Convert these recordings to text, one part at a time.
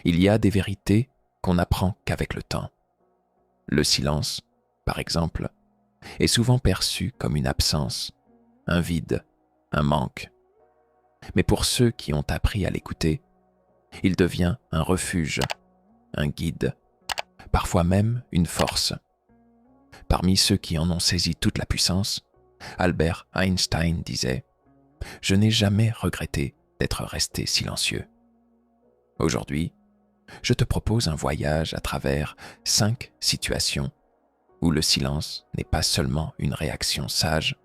Il y a des vérités qu'on n'apprend qu'avec le temps. Le silence, par exemple, est souvent perçu comme une absence, un vide, un manque. Mais pour ceux qui ont appris à l'écouter, il devient un refuge, un guide, parfois même une force. Parmi ceux qui en ont saisi toute la puissance, Albert Einstein disait « Je n'ai jamais regretté d'être resté silencieux ». Aujourd'hui, je te propose un voyage à travers 5 situations où le silence n'est pas seulement une réaction sage,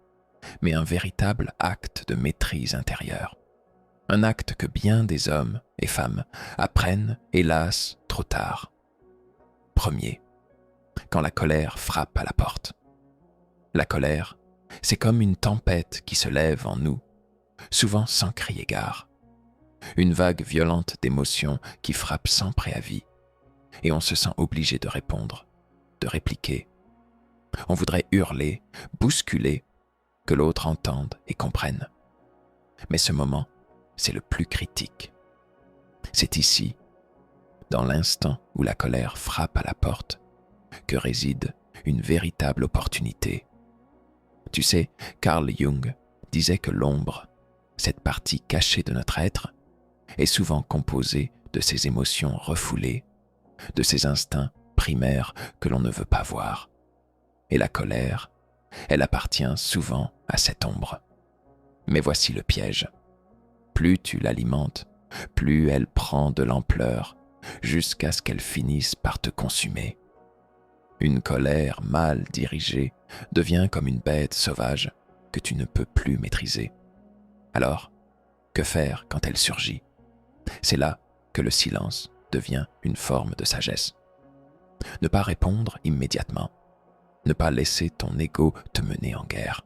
mais un véritable acte de maîtrise intérieure. Un acte que bien des hommes et femmes apprennent, hélas, trop tard. Premier, quand la colère frappe à la porte. La colère, c'est comme une tempête qui se lève en nous, souvent sans crier gare. Une vague violente d'émotions qui frappe sans préavis, et on se sent obligé de répondre, de répliquer. On voudrait hurler, bousculer, que l'autre entende et comprenne. Mais ce moment, c'est le plus critique. C'est ici, dans l'instant où la colère frappe à la porte, que réside une véritable opportunité. Tu sais, Carl Jung disait que l'ombre, cette partie cachée de notre être, est souvent composée de ces émotions refoulées, de ces instincts primaires que l'on ne veut pas voir. Et la colère, elle appartient souvent à cette ombre. Mais voici le piège. Plus tu l'alimentes, plus elle prend de l'ampleur, jusqu'à ce qu'elle finisse par te consumer. Une colère mal dirigée devient comme une bête sauvage que tu ne peux plus maîtriser. Alors, que faire quand elle surgit ? C'est là que le silence devient une forme de sagesse. Ne pas répondre immédiatement. Ne pas laisser ton ego te mener en guerre.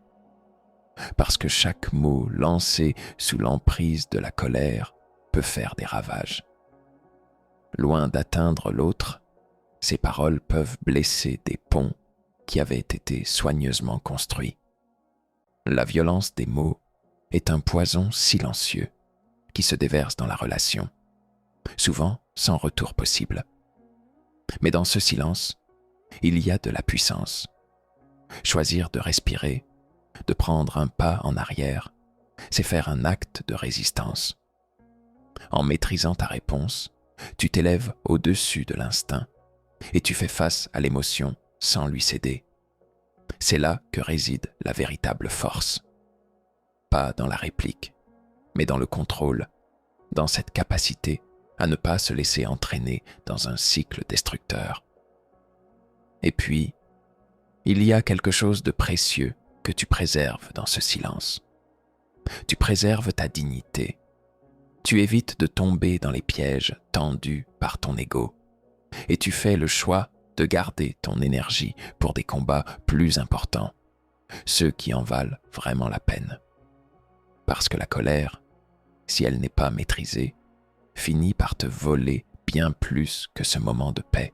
Parce que chaque mot lancé sous l'emprise de la colère peut faire des ravages. Loin d'atteindre l'autre, ces paroles peuvent blesser des ponts qui avaient été soigneusement construits. La violence des mots est un poison silencieux qui se déverse dans la relation, souvent sans retour possible. Mais dans ce silence, il y a de la puissance. Choisir de respirer, de prendre un pas en arrière, c'est faire un acte de résistance. En maîtrisant ta réponse, tu t'élèves au-dessus de l'instinct et tu fais face à l'émotion sans lui céder. C'est là que réside la véritable force. Pas dans la réplique, mais dans le contrôle, dans cette capacité à ne pas se laisser entraîner dans un cycle destructeur. Et puis, il y a quelque chose de précieux que tu préserves dans ce silence. Tu préserves ta dignité. Tu évites de tomber dans les pièges tendus par ton ego. Et tu fais le choix de garder ton énergie pour des combats plus importants, ceux qui en valent vraiment la peine. Parce que la colère, si elle n'est pas maîtrisée, finit par te voler bien plus que ce moment de paix.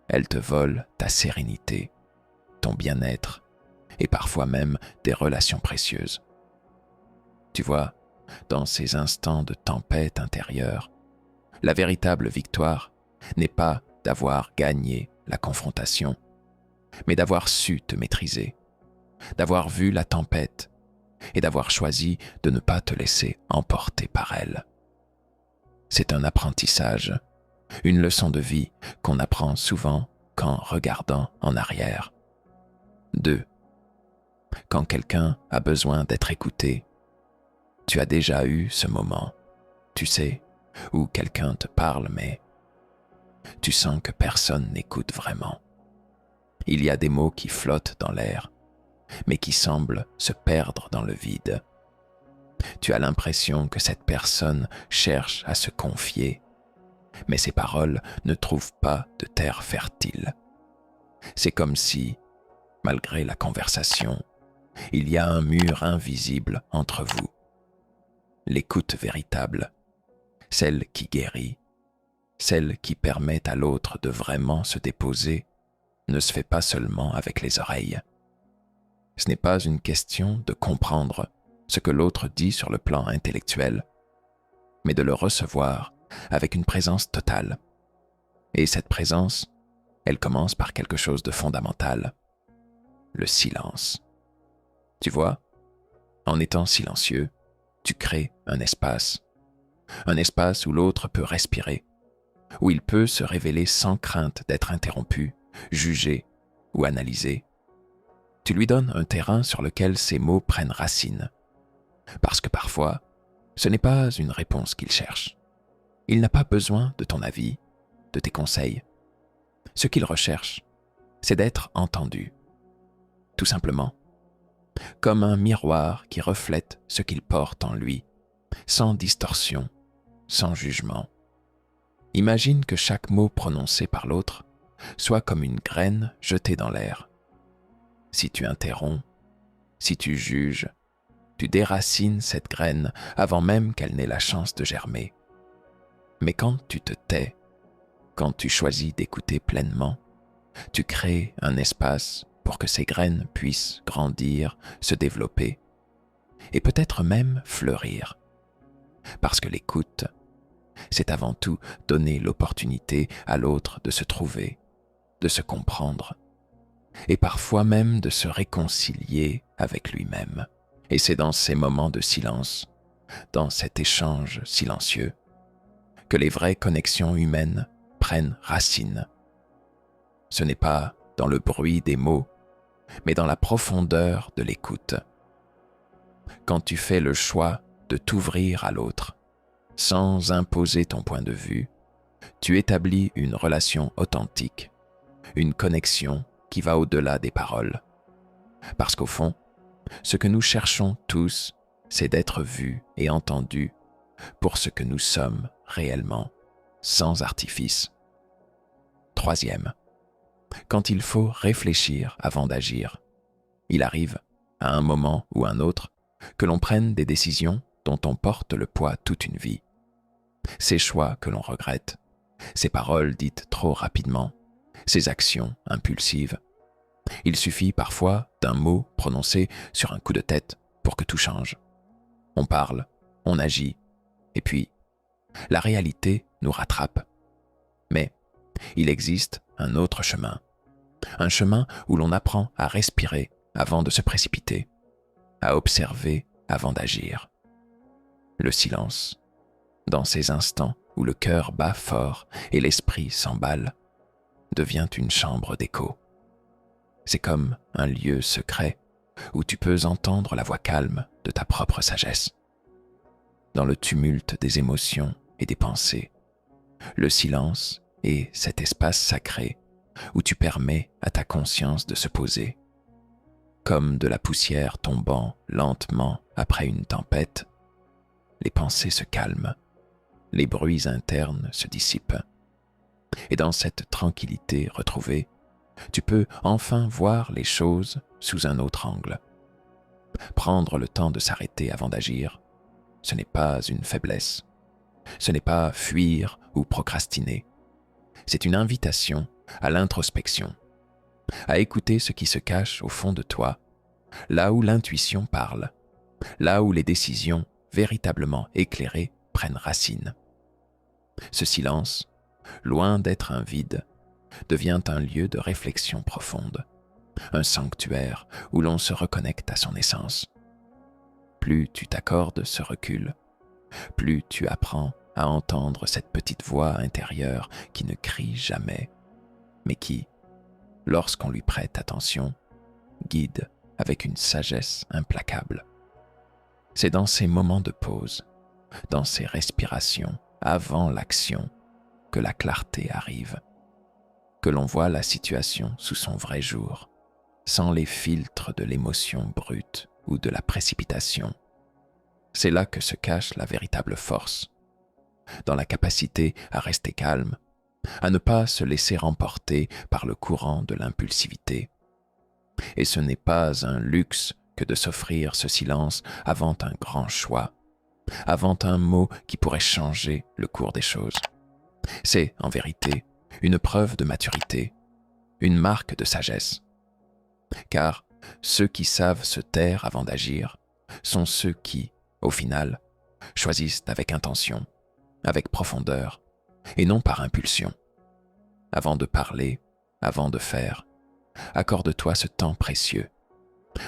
Elle te vole ta sérénité, ton bien-être et parfois même des relations précieuses. Tu vois, dans ces instants de tempête intérieure, la véritable victoire n'est pas d'avoir gagné la confrontation, mais d'avoir su te maîtriser, d'avoir vu la tempête et d'avoir choisi de ne pas te laisser emporter par elle. C'est un apprentissage, une leçon de vie qu'on apprend souvent qu'en regardant en arrière. 2. Quand quelqu'un a besoin d'être écouté, tu as déjà eu ce moment, tu sais, où quelqu'un te parle mais tu sens que personne n'écoute vraiment. Il y a des mots qui flottent dans l'air, mais qui semblent se perdre dans le vide. Tu as l'impression que cette personne cherche à se confier, mais ses paroles ne trouvent pas de terre fertile. C'est comme si, malgré la conversation, il y a un mur invisible entre vous. L'écoute véritable, celle qui guérit, celle qui permet à l'autre de vraiment se déposer, ne se fait pas seulement avec les oreilles. Ce n'est pas une question de comprendre ce que l'autre dit sur le plan intellectuel, mais de le recevoir avec une présence totale. Et cette présence, elle commence par quelque chose de fondamental, le silence. Tu vois, en étant silencieux, tu crées un espace où l'autre peut respirer, où il peut se révéler sans crainte d'être interrompu, jugé ou analysé. Tu lui donnes un terrain sur lequel ses mots prennent racine, parce que parfois, ce n'est pas une réponse qu'il cherche. Il n'a pas besoin de ton avis, de tes conseils. Ce qu'il recherche, c'est d'être entendu, tout simplement, comme un miroir qui reflète ce qu'il porte en lui, sans distorsion, sans jugement. Imagine que chaque mot prononcé par l'autre soit comme une graine jetée dans l'air. Si tu interromps, si tu juges, tu déracines cette graine avant même qu'elle n'ait la chance de germer. Mais quand tu te tais, quand tu choisis d'écouter pleinement, tu crées un espace pour que ces graines puissent grandir, se développer et peut-être même fleurir. Parce que l'écoute, c'est avant tout donner l'opportunité à l'autre de se trouver, de se comprendre et parfois même de se réconcilier avec lui-même. Et c'est dans ces moments de silence, dans cet échange silencieux, que les vraies connexions humaines prennent racine. Ce n'est pas dans le bruit des mots, mais dans la profondeur de l'écoute. Quand tu fais le choix de t'ouvrir à l'autre, sans imposer ton point de vue, tu établis une relation authentique, une connexion qui va au-delà des paroles. Parce qu'au fond, ce que nous cherchons tous, c'est d'être vus et entendus pour ce que nous sommes réellement, sans artifice. Troisième, quand il faut réfléchir avant d'agir, il arrive, à un moment ou un autre, que l'on prenne des décisions dont on porte le poids toute une vie. Ces choix que l'on regrette, ces paroles dites trop rapidement, ces actions impulsives. Il suffit parfois d'un mot prononcé sur un coup de tête pour que tout change. On parle, on agit, et puis, la réalité nous rattrape. Mais il existe un autre chemin, un chemin où l'on apprend à respirer avant de se précipiter, à observer avant d'agir. Le silence, dans ces instants où le cœur bat fort et l'esprit s'emballe, devient une chambre d'écho. C'est comme un lieu secret où tu peux entendre la voix calme de ta propre sagesse. Dans le tumulte des émotions et des pensées, le silence est cet espace sacré où tu permets à ta conscience de se poser. Comme de la poussière tombant lentement après une tempête, les pensées se calment, les bruits internes se dissipent. Et dans cette tranquillité retrouvée, tu peux enfin voir les choses sous un autre angle. Prendre le temps de s'arrêter avant d'agir, ce n'est pas une faiblesse. Ce n'est pas fuir ou procrastiner. C'est une invitation à l'introspection, à écouter ce qui se cache au fond de toi, là où l'intuition parle, là où les décisions véritablement éclairées prennent racine. Ce silence, loin d'être un vide, devient un lieu de réflexion profonde, un sanctuaire où l'on se reconnecte à son essence. Plus tu t'accordes ce recul, plus tu apprends à entendre cette petite voix intérieure qui ne crie jamais, mais qui, lorsqu'on lui prête attention, guide avec une sagesse implacable. C'est dans ces moments de pause, dans ces respirations avant l'action, que la clarté arrive, que l'on voit la situation sous son vrai jour, sans les filtres de l'émotion brute ou de la précipitation. C'est là que se cache la véritable force, dans la capacité à rester calme, à ne pas se laisser emporter par le courant de l'impulsivité. Et ce n'est pas un luxe que de s'offrir ce silence avant un grand choix, avant un mot qui pourrait changer le cours des choses. C'est, en vérité, une preuve de maturité, une marque de sagesse. Car ceux qui savent se taire avant d'agir sont ceux qui, au final, choisissent avec intention, avec profondeur, et non par impulsion. Avant de parler, avant de faire, accorde-toi ce temps précieux,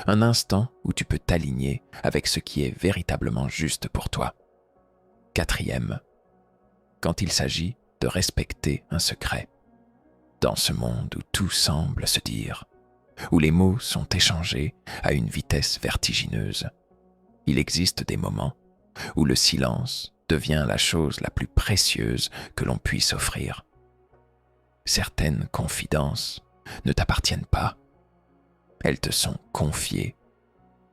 un instant où tu peux t'aligner avec ce qui est véritablement juste pour toi. 4e, quand il s'agit de respecter un secret. Dans ce monde où tout semble se dire, où les mots sont échangés à une vitesse vertigineuse, il existe des moments où le silence devient la chose la plus précieuse que l'on puisse offrir. Certaines confidences ne t'appartiennent pas. Elles te sont confiées,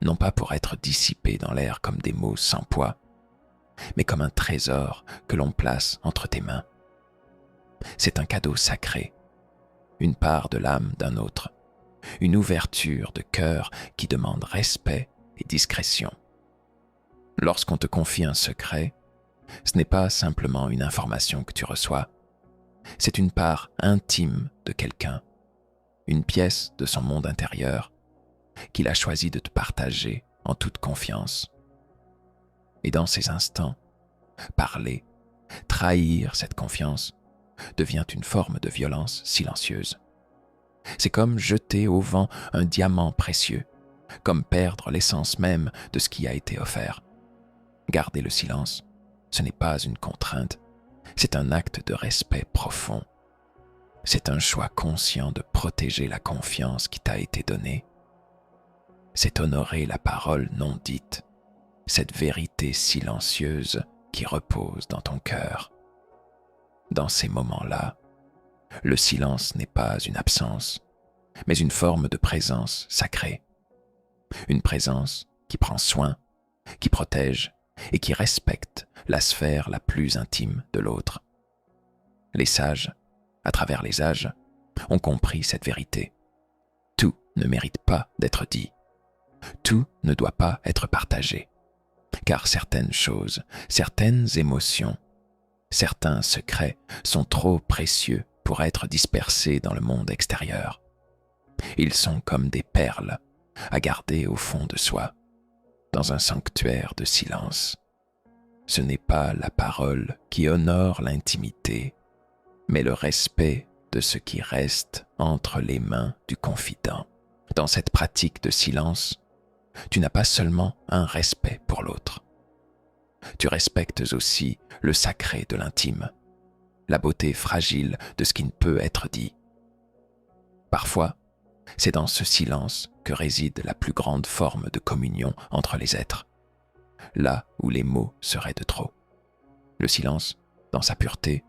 non pas pour être dissipées dans l'air comme des mots sans poids, mais comme un trésor que l'on place entre tes mains. C'est un cadeau sacré, une part de l'âme d'un autre, une ouverture de cœur qui demande respect et discrétion. Lorsqu'on te confie un secret, ce n'est pas simplement une information que tu reçois, c'est une part intime de quelqu'un, une pièce de son monde intérieur qu'il a choisi de te partager en toute confiance. Et dans ces instants, parler, trahir cette confiance devient une forme de violence silencieuse. C'est comme jeter au vent un diamant précieux, comme perdre l'essence même de ce qui a été offert. Garder le silence, ce n'est pas une contrainte, c'est un acte de respect profond. C'est un choix conscient de protéger la confiance qui t'a été donnée. C'est honorer la parole non dite, cette vérité silencieuse qui repose dans ton cœur. Dans ces moments-là, le silence n'est pas une absence, mais une forme de présence sacrée. Une présence qui prend soin, qui protège et qui respecte la sphère la plus intime de l'autre. Les sages, à travers les âges, ont compris cette vérité. Tout ne mérite pas d'être dit. Tout ne doit pas être partagé. Car certaines choses, certaines émotions, certains secrets sont trop précieux pour être dispersés dans le monde extérieur. Ils sont comme des perles à garder au fond de soi, dans un sanctuaire de silence. Ce n'est pas la parole qui honore l'intimité, mais le respect de ce qui reste entre les mains du confident. Dans cette pratique de silence, tu n'as pas seulement un respect pour l'autre. Tu respectes aussi le sacré de l'intime, la beauté fragile de ce qui ne peut être dit. Parfois, c'est dans ce silence que réside la plus grande forme de communion entre les êtres, là où les mots seraient de trop. Le silence, dans sa pureté,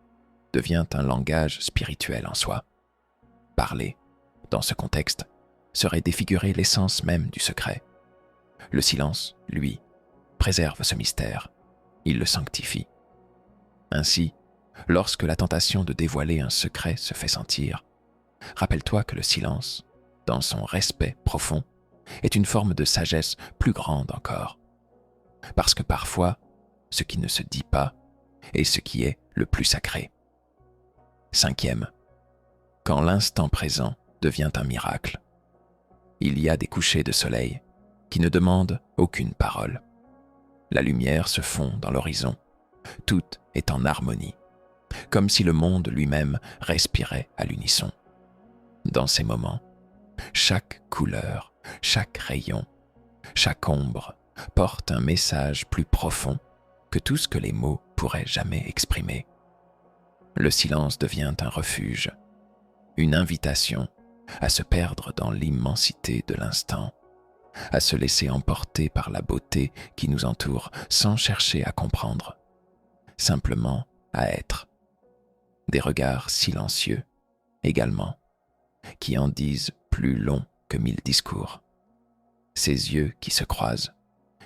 devient un langage spirituel en soi. Parler, dans ce contexte, serait défigurer l'essence même du secret. Le silence, lui, préserve ce mystère, il le sanctifie. Ainsi, lorsque la tentation de dévoiler un secret se fait sentir, rappelle-toi que le silence, dans son respect profond, est une forme de sagesse plus grande encore. Parce que parfois, ce qui ne se dit pas est ce qui est le plus sacré. 5e, quand l'instant présent devient un miracle. Il y a des couchers de soleil qui ne demandent aucune parole. La lumière se fond dans l'horizon, tout est en harmonie, comme si le monde lui-même respirait à l'unisson. Dans ces moments, chaque couleur, chaque rayon, chaque ombre porte un message plus profond que tout ce que les mots pourraient jamais exprimer. Le silence devient un refuge, une invitation à se perdre dans l'immensité de l'instant, à se laisser emporter par la beauté qui nous entoure sans chercher à comprendre, simplement à être. Des regards silencieux, également, qui en disent plus long que 1000 discours. Ces yeux qui se croisent,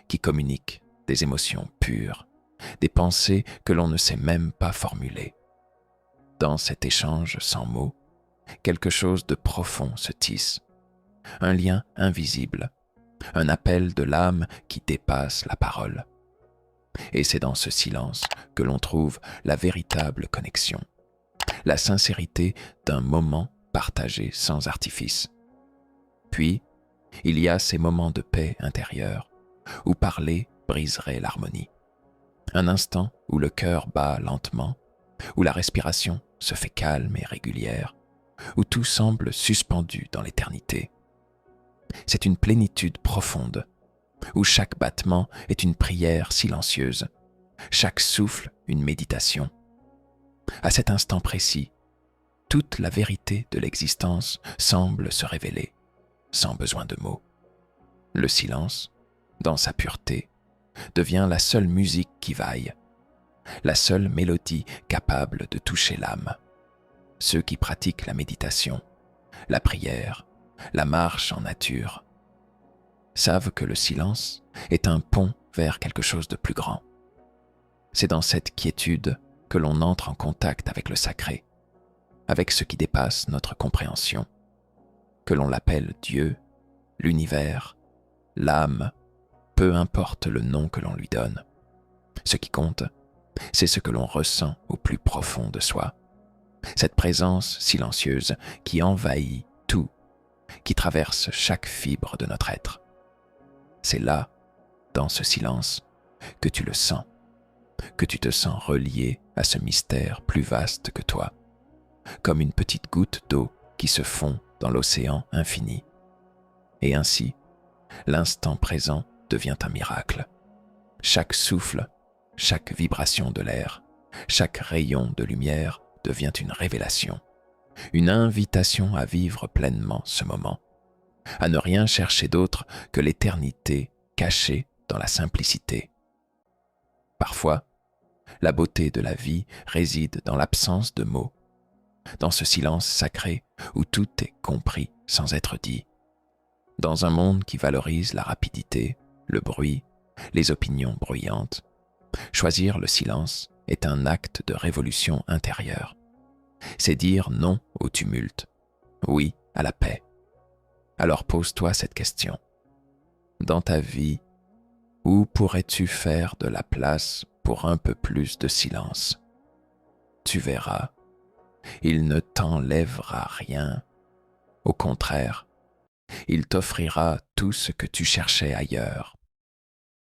qui communiquent des émotions pures, des pensées que l'on ne sait même pas formuler. Dans cet échange sans mots, quelque chose de profond se tisse, un lien invisible, un appel de l'âme qui dépasse la parole. Et c'est dans ce silence que l'on trouve la véritable connexion, la sincérité d'un moment partagé sans artifice. Puis, il y a ces moments de paix intérieure où parler briserait l'harmonie. Un instant où le cœur bat lentement, où la respiration se fait calme et régulière, où tout semble suspendu dans l'éternité. C'est une plénitude profonde, où chaque battement est une prière silencieuse, chaque souffle une méditation. À cet instant précis, toute la vérité de l'existence semble se révéler, sans besoin de mots. Le silence, dans sa pureté, devient la seule musique qui vaille, la seule mélodie capable de toucher l'âme. Ceux qui pratiquent la méditation, la prière, la marche en nature, savent que le silence est un pont vers quelque chose de plus grand. C'est dans cette quiétude que l'on entre en contact avec le sacré, avec ce qui dépasse notre compréhension, que l'on l'appelle Dieu, l'univers, l'âme, peu importe le nom que l'on lui donne. Ce qui compte, c'est ce que l'on ressent au plus profond de soi. Cette présence silencieuse qui envahit tout, qui traverse chaque fibre de notre être. C'est là, dans ce silence, que tu le sens, que tu te sens relié à ce mystère plus vaste que toi, comme une petite goutte d'eau qui se fond dans l'océan infini. Et ainsi, l'instant présent devient un miracle. Chaque souffle, chaque vibration de l'air, chaque rayon de lumière devient une révélation, une invitation à vivre pleinement ce moment, à ne rien chercher d'autre que l'éternité cachée dans la simplicité. Parfois, la beauté de la vie réside dans l'absence de mots, dans ce silence sacré où tout est compris sans être dit. Dans un monde qui valorise la rapidité, le bruit, les opinions bruyantes, choisir le silence est un acte de révolution intérieure. C'est dire non au tumulte, oui à la paix. Alors pose-toi cette question. Dans ta vie, où pourrais-tu faire de la place pour un peu plus de silence? Tu verras, il ne t'enlèvera rien. Au contraire, il t'offrira tout ce que tu cherchais ailleurs.